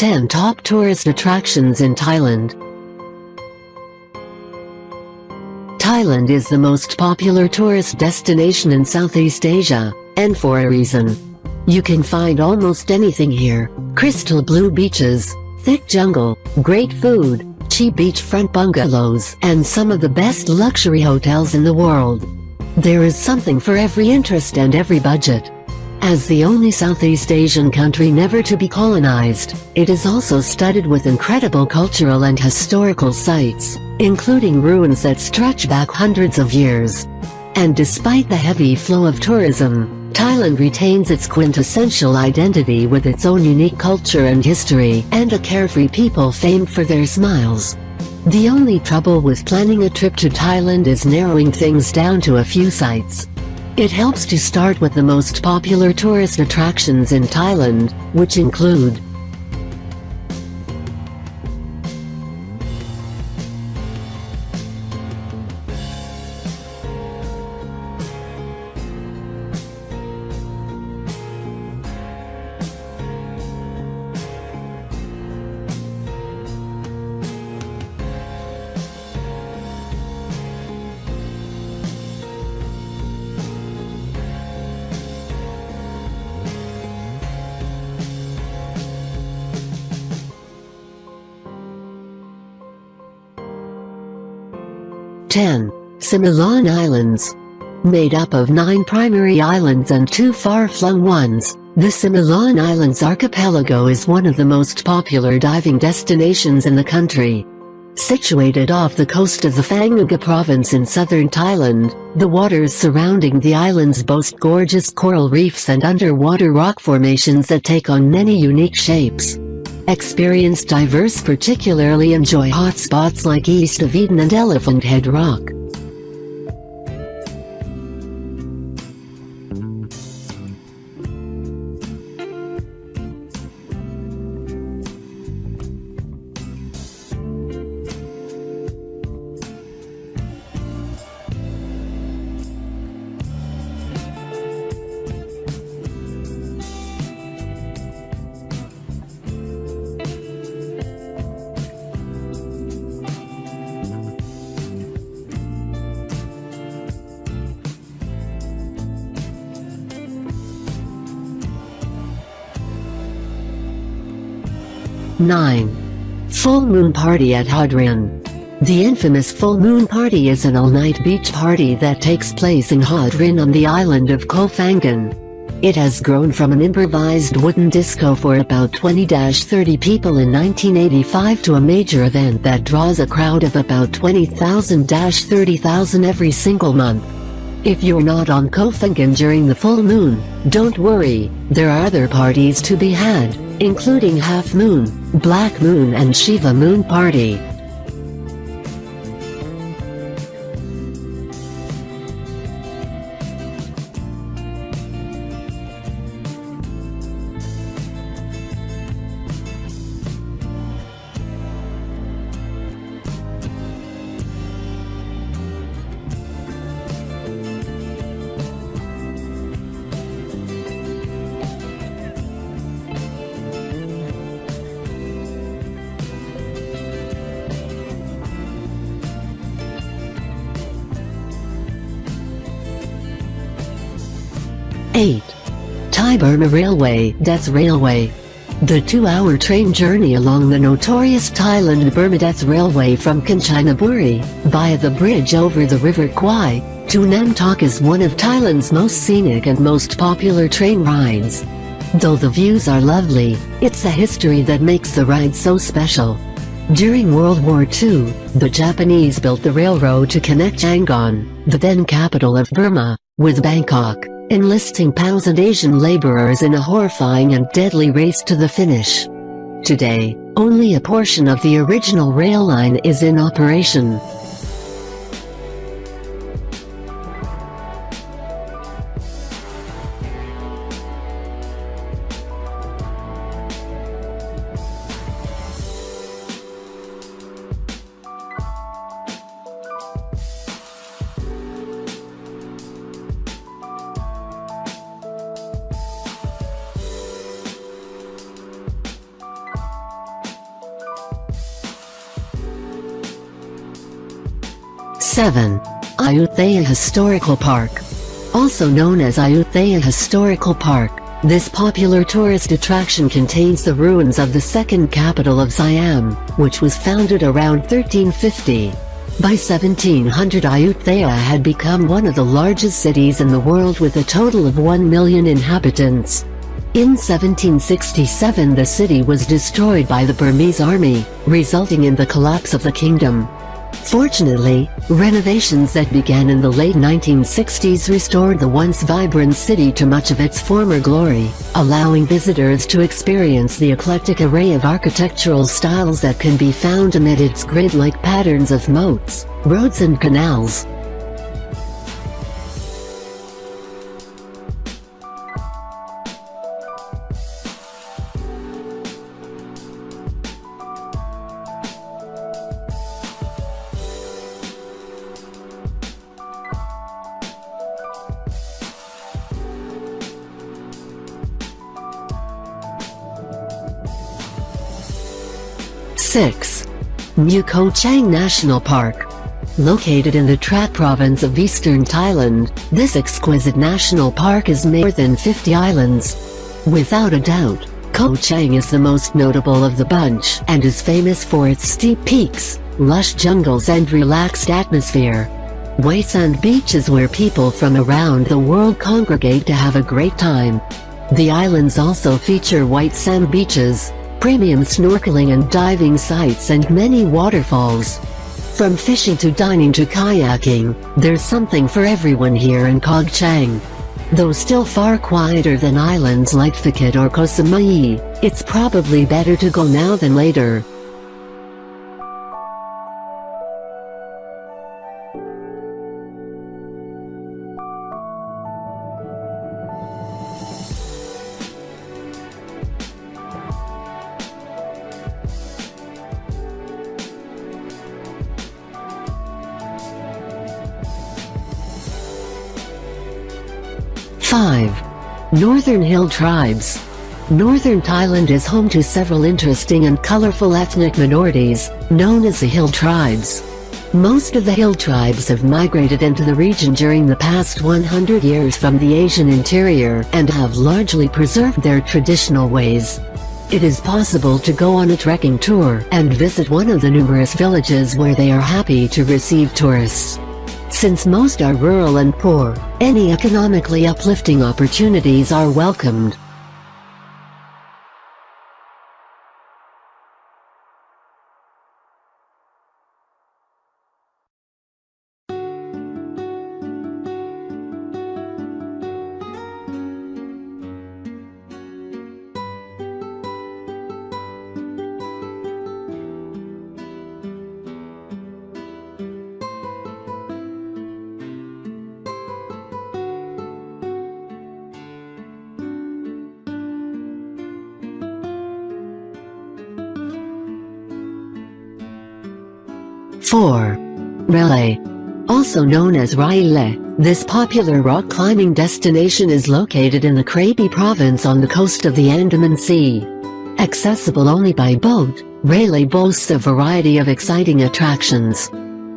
10 Top Tourist Attractions in Thailand. Thailand is the most popular tourist destination in Southeast Asia, and for a reason. You can find almost anything here: crystal blue beaches, thick jungle, great food, cheap beachfront bungalows, and some of the best luxury hotels in the world. There is something for every interest and every budget. As the only Southeast Asian country never to be colonized, it is also studded with incredible cultural and historical sites, including ruins that stretch back hundreds of years. And despite the heavy flow of tourism, Thailand retains its quintessential identity with its own unique culture and history, and a carefree people famed for their smiles. The only trouble with planning a trip to Thailand is narrowing things down to a few sites. It helps to start with the most popular tourist attractions in Thailand, which include Similan Islands. Made up of 9 primary islands and 2 far-flung ones, the Similan Islands archipelago is one of the most popular diving destinations in the country. Situated off the coast of the Phangaga province in southern Thailand, the waters surrounding the islands boast gorgeous coral reefs and underwater rock formations that take on many unique shapes. Experienced divers particularly enjoy hot spots like East of Eden and Elephant Head Rock. Full Moon Party at Hodrin. The infamous Full Moon Party is an all-night beach party that takes place in Hodrin on the island of Koh Phangan. It has grown from an improvised wooden disco for about 20-30 people in 1985 to a major event that draws a crowd of about 20,000-30,000 every single month. If you're not on Koh Phangan during the full moon, don't worry, there are other parties to be had, including Half Moon, Black Moon and Shiva Moon Party. Thai-Burma Railway, Death Railway. The 2-hour train journey along the notorious Thailand-Burma Death Railway from Kanchanaburi, via the bridge over the River Kwai, to Nam Tok is one of Thailand's most scenic and most popular train rides. Though the views are lovely, it's the history that makes the ride so special. During World War II, the Japanese built the railroad to connect Yangon, the then capital of Burma, with Bangkok, enlisting POWs and Asian laborers in a horrifying and deadly race to the finish. Today, only a portion of the original rail line is in operation. 7. Ayutthaya Historical Park. Also known as Ayutthaya Historical Park, this popular tourist attraction contains the ruins of the second capital of Siam, which was founded around 1350. By 1700, Ayutthaya had become one of the largest cities in the world with a total of 1 million inhabitants. In 1767, the city was destroyed by the Burmese army, resulting in the collapse of the kingdom. Fortunately, renovations that began in the late 1960s restored the once vibrant city to much of its former glory, allowing visitors to experience the eclectic array of architectural styles that can be found amid its grid-like patterns of moats, roads and canals. Muko Chang National Park. Located in the Trat province of eastern Thailand, this exquisite national park is more than 50 islands. Without a doubt, Koh Chang is the most notable of the bunch and is famous for its steep peaks, lush jungles and relaxed atmosphere. White sand beaches where people from around the world congregate to have a great time. The islands also feature white sand beaches, premium snorkeling and diving sites and many waterfalls. From fishing to dining to kayaking, there's something for everyone here in Koh Chang. Though still far quieter than islands like Phuket or Koh Samui, it's probably better to go now than later. Northern Hill Tribes. Northern Thailand is home to several interesting and colorful ethnic minorities, known as the Hill Tribes. Most of the Hill Tribes have migrated into the region during the past 100 years from the Asian interior and have largely preserved their traditional ways. It is possible to go on a trekking tour and visit one of the numerous villages where they are happy to receive tourists. Since most are rural and poor, any economically uplifting opportunities are welcomed. Railay. Also known as Railay, this popular rock climbing destination is located in the Krabi province on the coast of the Andaman Sea. Accessible only by boat, Railay boasts a variety of exciting attractions.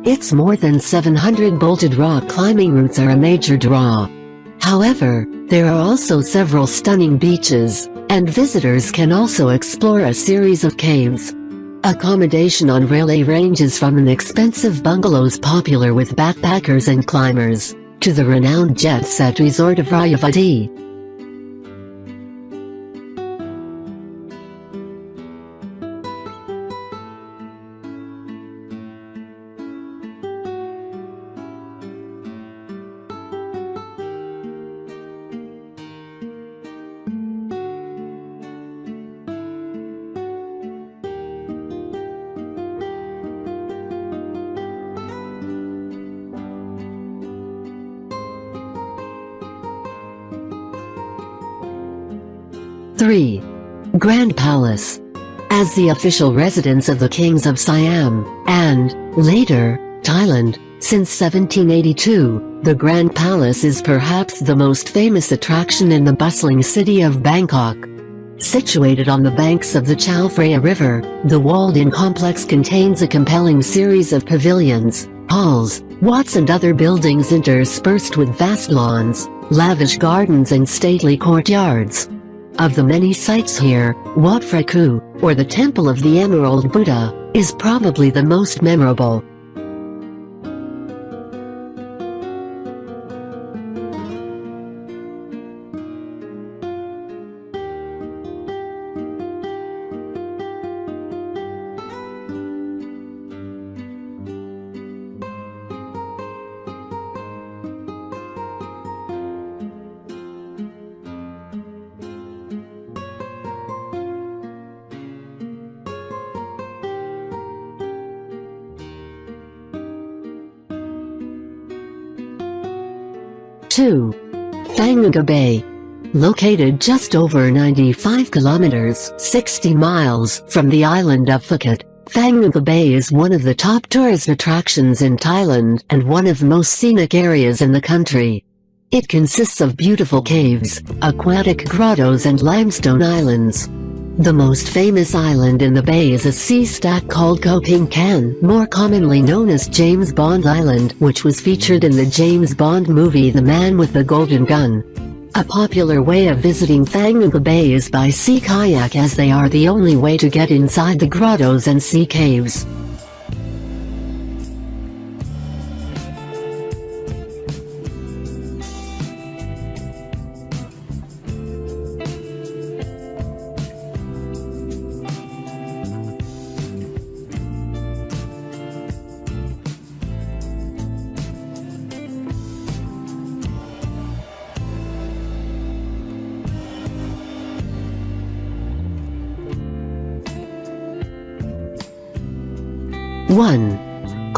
Its more than 700 bolted rock climbing routes are a major draw. However, there are also several stunning beaches, and visitors can also explore a series of caves. Accommodation on Railay ranges from inexpensive bungalows popular with backpackers and climbers, to the renowned jet-set resort of Rayavati. Grand Palace. As the official residence of the kings of Siam, and, later, Thailand, since 1782, the Grand Palace is perhaps the most famous attraction in the bustling city of Bangkok. Situated on the banks of the Chao Phraya River, the walled-in complex contains a compelling series of pavilions, halls, Watts and other buildings interspersed with vast lawns, lavish gardens and stately courtyards. Of the many sites here, Wat Phra Ku, or the Temple of the Emerald Buddha, is probably the most memorable. Phang Nga Bay. Located just over 95 kilometers 60 miles from the island of Phuket, Phang Nga Bay is one of the top tourist attractions in Thailand and one of the most scenic areas in the country. It consists of beautiful caves, aquatic grottos and limestone islands. The most famous island in the bay is a sea stack called Koh Ping Kan, more commonly known as James Bond Island, which was featured in the James Bond movie The Man with the Golden Gun. A popular way of visiting Phang Nga Bay is by sea kayak, as they are the only way to get inside the grottos and sea caves.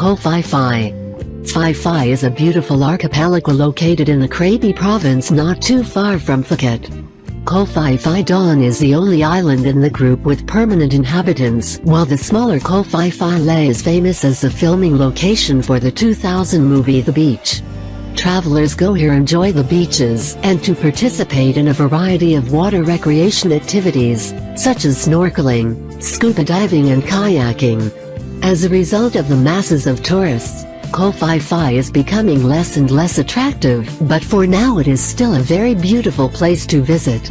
Koh Phi Phi. Phi Phi is a beautiful archipelago located in the Krabi province not too far from Phuket. Koh Phi Phi Don is the only island in the group with permanent inhabitants, while the smaller Koh Phi Phi Lay is famous as the filming location for the 2000 movie The Beach. Travelers go here enjoy the beaches and to participate in a variety of water recreation activities, such as snorkeling, scuba diving and kayaking. As a result of the masses of tourists, Koh Phi Phi is becoming less and less attractive, but for now it is still a very beautiful place to visit.